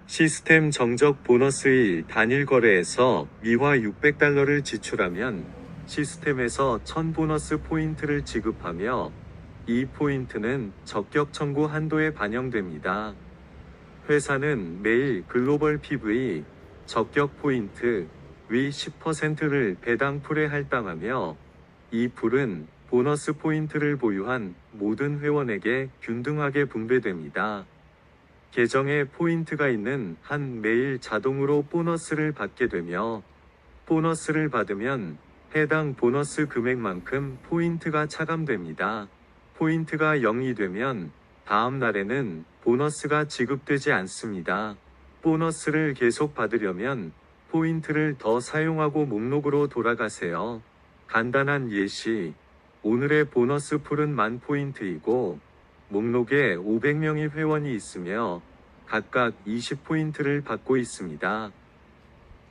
시스템 정적 보너스의 단일 거래에서 미화 600달러를 지출하면 시스템에서 1000 보너스 포인트를 지급하며 이 포인트는 적격 청구 한도에 반영됩니다. 회사는 매일 글로벌 PV 적격 포인트 위 10%를 배당 풀에 할당하며 이 풀은 보너스 포인트를 보유한 모든 회원에게 균등하게 분배됩니다. 계정에 포인트가 있는 한 매일 자동으로 보너스를 받게 되며 보너스를 받으면 해당 보너스 금액만큼 포인트가 차감됩니다. 포인트가 0이 되면 다음 날에는 보너스가 지급되지 않습니다. 보너스를 계속 받으려면 포인트를 더 사용하고 목록으로 돌아가세요. 간단한 예시. 오늘의 보너스 풀은 1000포인트이고 목록에 500명의 회원이 있으며 각각 20포인트를 받고 있습니다.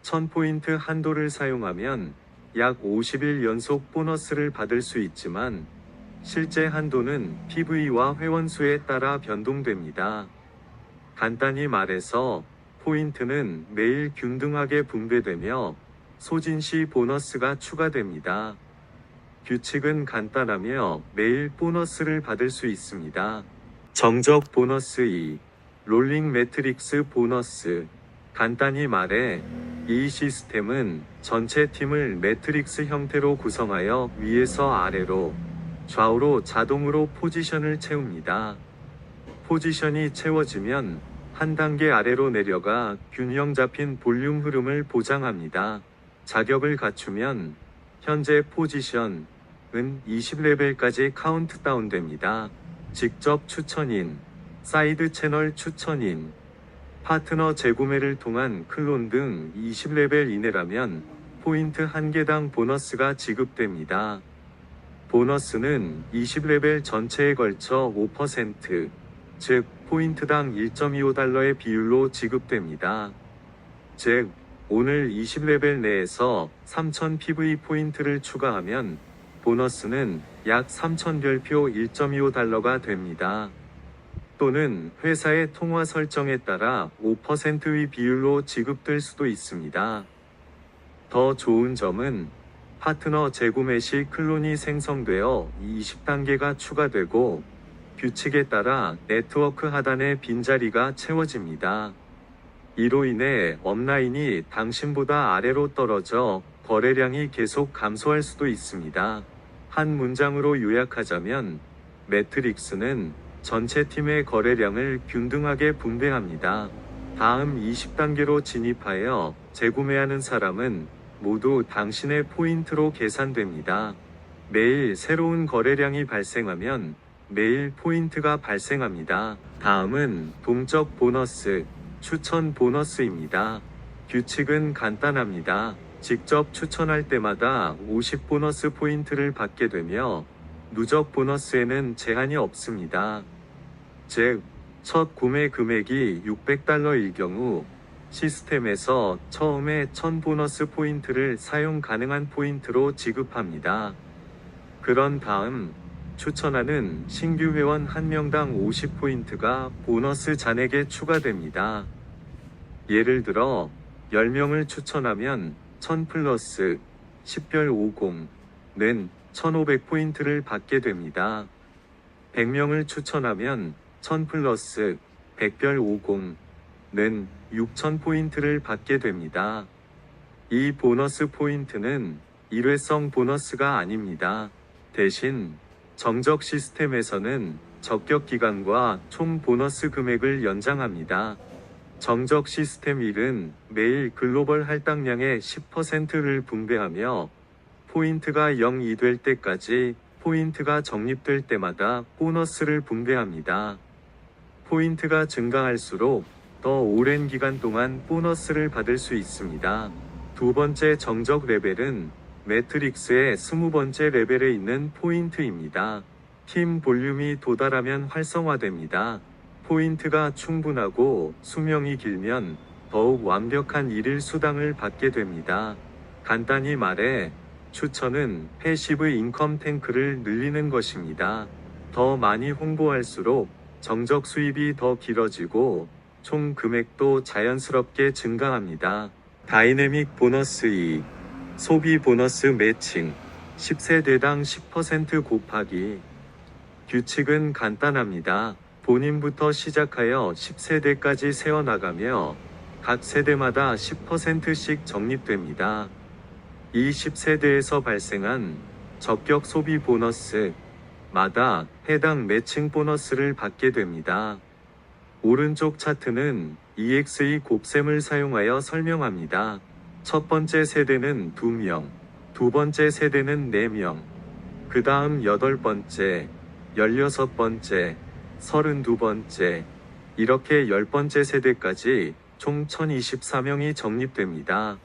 1000포인트 한도를 사용하면 약 50일 연속 보너스를 받을 수 있지만 실제 한도는 PV와 회원 수에 따라 변동됩니다. 간단히 말해서 포인트는 매일 균등하게 분배되며 소진 시 보너스가 추가됩니다. 규칙은 간단하며 매일 보너스를 받을 수 있습니다. 정적 보너스 2. 롤링 매트릭스 보너스. 간단히 말해 이 시스템은 전체 팀을 매트릭스 형태로 구성하여 위에서 아래로 좌우로 자동으로 포지션을 채웁니다. 포지션이 채워지면 한 단계 아래로 내려가 균형 잡힌 볼륨 흐름을 보장합니다. 자격을 갖추면 현재 포지션은 20레벨까지 카운트다운 됩니다. 직접 추천인, 사이드 채널 추천인, 파트너 재구매를 통한 클론 등 20레벨 이내라면 포인트 1개당 보너스가 지급됩니다. 보너스는 20레벨 전체에 걸쳐 5%, 즉 포인트당 1.25달러의 비율로 지급됩니다. 즉 오늘 20레벨 내에서 3000 PV 포인트를 추가하면 보너스는 약 3000별표 1.25달러가 됩니다. 또는 회사의 통화 설정에 따라 5%의 비율로 지급될 수도 있습니다. 더 좋은 점은 파트너 재구매 시 클론이 생성되어 20단계가 추가되고 규칙에 따라 네트워크 하단의 빈자리가 채워집니다. 이로 인해 업라인이 당신보다 아래로 떨어져 거래량이 계속 감소할 수도 있습니다. 한 문장으로 요약하자면 매트릭스는 전체 팀의 거래량을 균등하게 분배합니다. 다음 20단계로 진입하여 재구매하는 사람은 모두 당신의 포인트로 계산됩니다. 매일 새로운 거래량이 발생하면 매일 포인트가 발생합니다. 다음은 동적 보너스, 추천 보너스입니다. 규칙은 간단합니다. 직접 추천할 때마다 50 보너스 포인트를 받게 되며 누적 보너스에는 제한이 없습니다. 즉, 첫 구매 금액이 600달러일 경우 시스템에서 처음에 1000 보너스 포인트를 사용 가능한 포인트로 지급합니다. 그런 다음 추천하는 신규 회원 1명당 50포인트가 보너스 잔액에 추가됩니다. 예를 들어 10명을 추천하면 1000 플러스 10별 50는 1500포인트를 받게 됩니다. 100명을 추천하면 1000 플러스 100별 50는 6000포인트를 받게 됩니다. 이 보너스 포인트는 일회성 보너스가 아닙니다. 대신 정적 시스템에서는 적격 기간과 총 보너스 금액을 연장합니다. 정적 시스템 1은 매일 글로벌 할당량의 10%를 분배하며 포인트가 0이 될 때까지 포인트가 적립될 때마다 보너스를 분배합니다. 포인트가 증가할수록 더 오랜 기간 동안 보너스를 받을 수 있습니다. 두 번째 정적 레벨은 매트릭스의 20번째 레벨에 있는 포인트입니다. 팀 볼륨이 도달하면 활성화됩니다. 포인트가 충분하고 수명이 길면 더욱 완벽한 일일 수당을 받게 됩니다. 간단히 말해 추천은 패시브 인컴 탱크를 늘리는 것입니다. 더 많이 홍보할수록 정적 수입이 더 길어지고 총 금액도 자연스럽게 증가합니다. 다이내믹 보너스 2. 소비 보너스 매칭 10세대당 10% 곱하기. 규칙은 간단합니다. 본인부터 시작하여 10세대까지 세워나가며 각 세대마다 10%씩 적립됩니다. 이 10세대에서 발생한 적격 소비 보너스마다 해당 매칭 보너스를 받게 됩니다. 오른쪽 차트는 EXE 곱셈을 사용하여 설명합니다. 첫 번째 세대는 2명, 두 번째 세대는 4명, 그 다음 8번째, 16번째, 32번째, 이렇게 10번째 세대까지 총 1024명이 적립됩니다.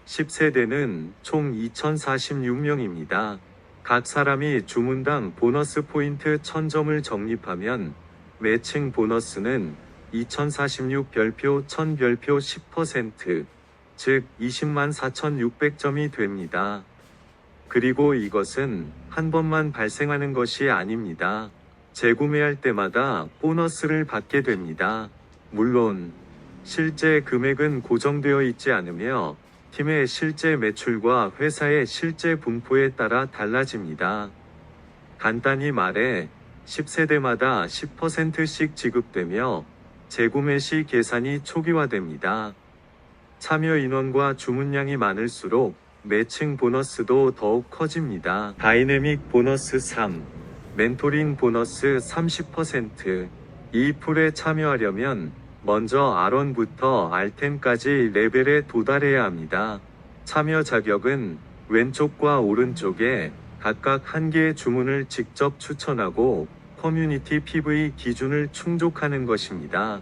10세대는 총 2046명입니다. 각 사람이 주문당 보너스 포인트 1000점을 적립하면 매칭 보너스는 2046별표 1000별표 10%, 즉 204,600점이 됩니다. 그리고 이것은 한 번만 발생하는 것이 아닙니다. 재구매할 때마다 보너스를 받게 됩니다. 물론 실제 금액은 고정되어 있지 않으며 팀의 실제 매출과 회사의 실제 분포에 따라 달라집니다. 간단히 말해 10세대마다 10%씩 지급되며 재구매 시 계산이 초기화됩니다. 참여 인원과 주문량이 많을수록 매칭 보너스도 더욱 커집니다. 다이내믹 보너스 3. 멘토링 보너스 30%. 이 풀에 참여하려면 먼저 R1부터 R10까지 레벨에 도달해야 합니다. 참여 자격은 왼쪽과 오른쪽에 각각 한 개의 주문을 직접 추천하고 커뮤니티 PV 기준을 충족하는 것입니다.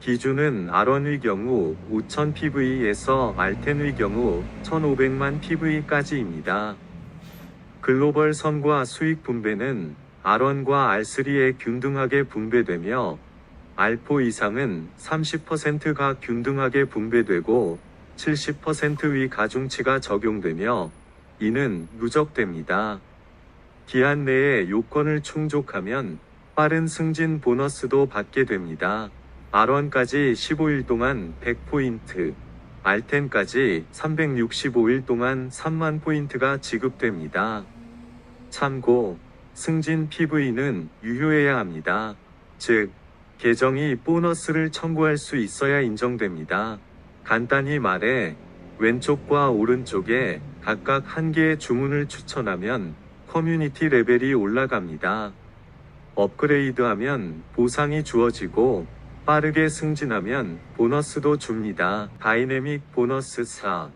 기준은 R1의 경우 5000 PV에서 R10의 경우 1500만 PV까지입니다. 글로벌 선과 수익 분배는 R1과 R3에 균등하게 분배되며 R4 이상은 30%가 균등하게 분배되고 70%의 가중치가 적용되며 이는 누적됩니다. 기한 내에 요건을 충족하면 빠른 승진 보너스도 받게 됩니다. R1까지 15일 동안 100포인트, R10까지 365일 동안 3만 포인트가 지급됩니다. 참고, 승진 PV는 유효해야 합니다. 즉, 계정이 보너스를 청구할 수 있어야 인정됩니다. 간단히 말해, 왼쪽과 오른쪽에 각각 한 개의 주문을 추천하면 커뮤니티 레벨이 올라갑니다. 업그레이드하면 보상이 주어지고 빠르게 승진하면 보너스도 줍니다. 다이내믹 보너스 4.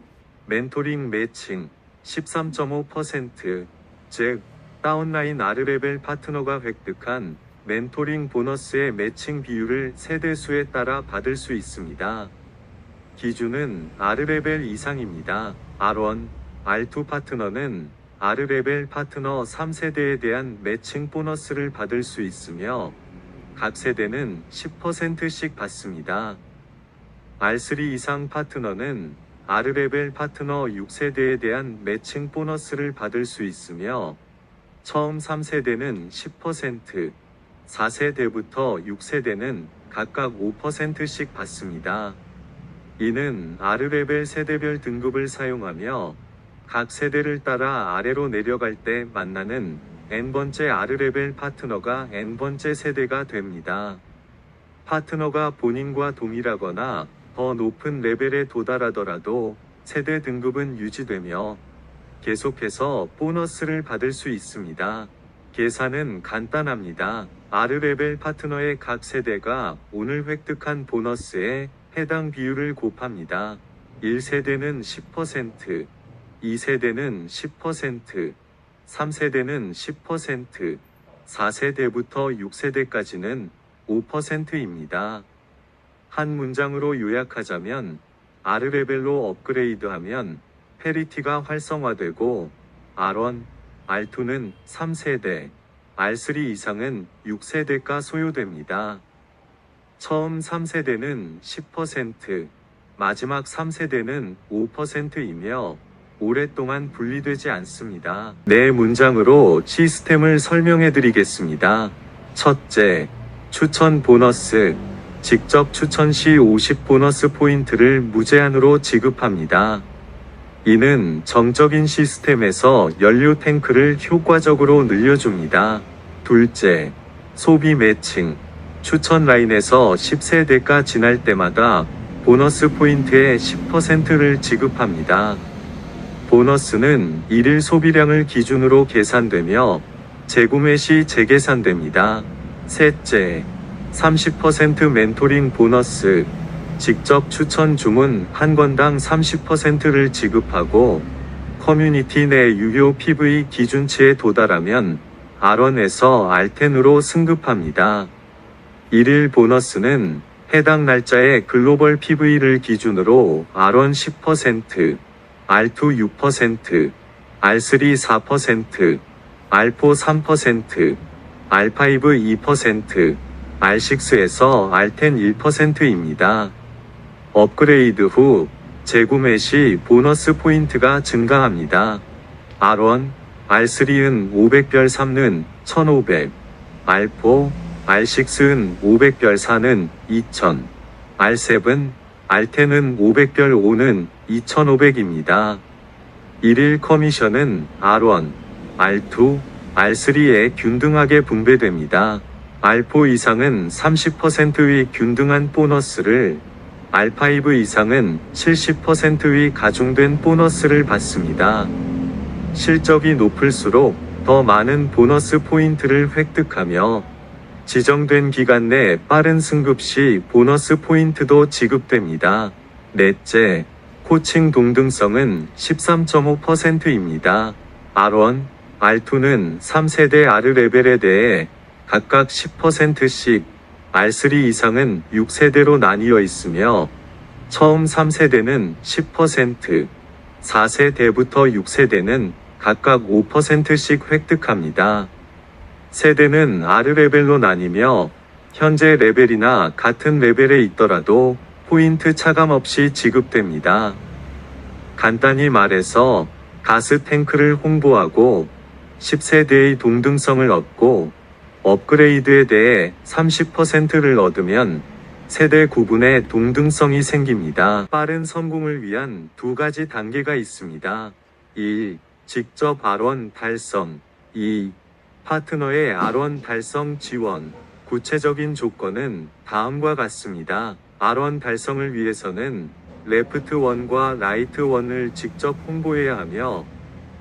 멘토링 매칭 13.5%. 즉, 다운라인 R레벨 파트너가 획득한 멘토링 보너스의 매칭 비율을 세대수에 따라 받을 수 있습니다. 기준은 R레벨 이상입니다. R1, R2 파트너는 R레벨 파트너 3세대에 대한 매칭 보너스를 받을 수 있으며 각 세대는 10%씩 받습니다. R3 이상 파트너는 R레벨 파트너 6세대에 대한 매칭 보너스를 받을 수 있으며 처음 3세대는 10%, 4세대부터 6세대는 각각 5%씩 받습니다. 이는 R레벨 세대별 등급을 사용하며 각 세대를 따라 아래로 내려갈 때 만나는 N번째 R레벨 파트너가 N번째 세대가 됩니다. 파트너가 본인과 동일하거나 더 높은 레벨에 도달하더라도 세대 등급은 유지되며 계속해서 보너스를 받을 수 있습니다. 계산은 간단합니다. R레벨 파트너의 각 세대가 오늘 획득한 보너스에 해당 비율을 곱합니다. 1세대는 10%, 2세대는 10%, 3세대는 10%, 4세대부터 6세대까지는 5%입니다. 한 문장으로 요약하자면 R레벨로 업그레이드하면 페리티가 활성화되고 R1, R2는 3세대, R3 이상은 6세대가 소요됩니다. 처음 3세대는 10%, 마지막 3세대는 5%이며 오랫동안 분리되지 않습니다. 네 문장으로 시스템을 설명해 드리겠습니다. 첫째, 추천 보너스. 직접 추천 시 50 보너스 포인트를 무제한으로 지급합니다. 이는 정적인 시스템에서 연료 탱크를 효과적으로 늘려줍니다. 둘째, 소비 매칭. 추천 라인에서 10세대가 지날 때마다 보너스 포인트의 10%를 지급합니다. 보너스는 일일 소비량을 기준으로 계산되며 재구매 시 재계산됩니다. 셋째, 30% 멘토링 보너스. 직접 추천 주문 한 건당 30%를 지급하고 커뮤니티 내 유료 PV 기준치에 도달하면 R1에서 R10으로 승급합니다. 일일 보너스는 해당 날짜의 글로벌 PV를 기준으로 R1 10%, R2 6%, R3 4%, R4 3%, R5 2%, R6에서 R10 1%입니다. 업그레이드 후 재구매 시 보너스 포인트가 증가합니다. R1, R3은 500별 3는 1500, R4, R6은 500별 4는 2000, R7, R10은 500별 5는 2500입니다. 일일 커미션은 R1, R2, R3에 균등하게 분배됩니다. R4 이상은 30%의 균등한 보너스를, R5 이상은 70%의 가중된 보너스를 받습니다. 실적이 높을수록 더 많은 보너스 포인트를 획득하며 지정된 기간 내 빠른 승급 시 보너스 포인트도 지급됩니다. 넷째, 코칭 동등성은 13.5%입니다. R1, R2는 3세대 R 레벨에 대해 각각 10%씩, R3 이상은 6세대로 나뉘어 있으며 처음 3세대는 10%, 4세대부터 6세대는 각각 5%씩 획득합니다. 세대는 R 레벨로 나뉘며 현재 레벨이나 같은 레벨에 있더라도 포인트 차감 없이 지급됩니다. 간단히 말해서 가스 탱크를 홍보하고 10세대의 동등성을 얻고 업그레이드에 대해 30%를 얻으면 세대 구분의 동등성이 생깁니다. 빠른 성공을 위한 두 가지 단계가 있습니다. 1. 직접 R1 달성. 2. 파트너의 R1 달성 지원. 구체적인 조건은 다음과 같습니다. R1 달성을 위해서는 레프트 1과 라이트 1을 직접 홍보해야 하며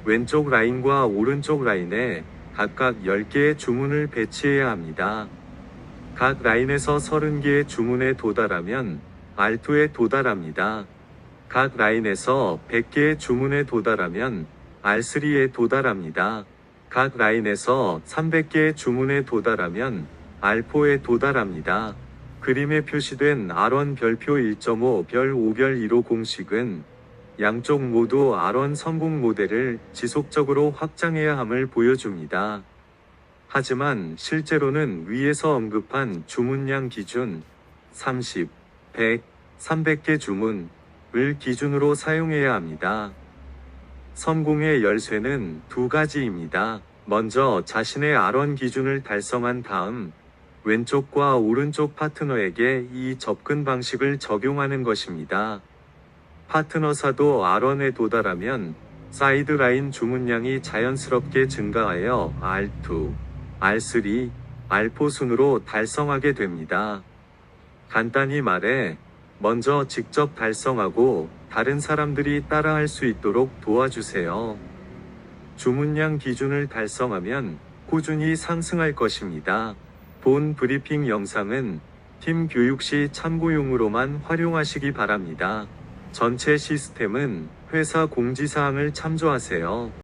왼쪽 라인과 오른쪽 라인에 각각 10개의 주문을 배치해야 합니다. 각 라인에서 30개의 주문에 도달하면 R2에 도달합니다. 각 라인에서 100개의 주문에 도달하면 R3에 도달합니다. 각 라인에서 300개의 주문에 도달하면 R4에 도달합니다. 그림에 표시된 R1 별표 1.5, 별 5별 1호 공식은 양쪽 모두 R1 성공 모델을 지속적으로 확장해야 함을 보여줍니다. 하지만 실제로는 위에서 언급한 주문량 기준 30, 100, 300개 주문을 기준으로 사용해야 합니다. 성공의 열쇠는 두 가지입니다. 먼저 자신의 R1 기준을 달성한 다음 왼쪽과 오른쪽 파트너에게 이 접근 방식을 적용하는 것입니다. 파트너사도 R1에 도달하면 사이드라인 주문량이 자연스럽게 증가하여 R2, R3, R4 순으로 달성하게 됩니다. 간단히 말해 먼저 직접 달성하고 다른 사람들이 따라할 수 있도록 도와주세요. 주문량 기준을 달성하면 꾸준히 상승할 것입니다. 본 브리핑 영상은 팀 교육 시 참고용으로만 활용하시기 바랍니다. 전체 시스템은 회사 공지사항을 참조하세요.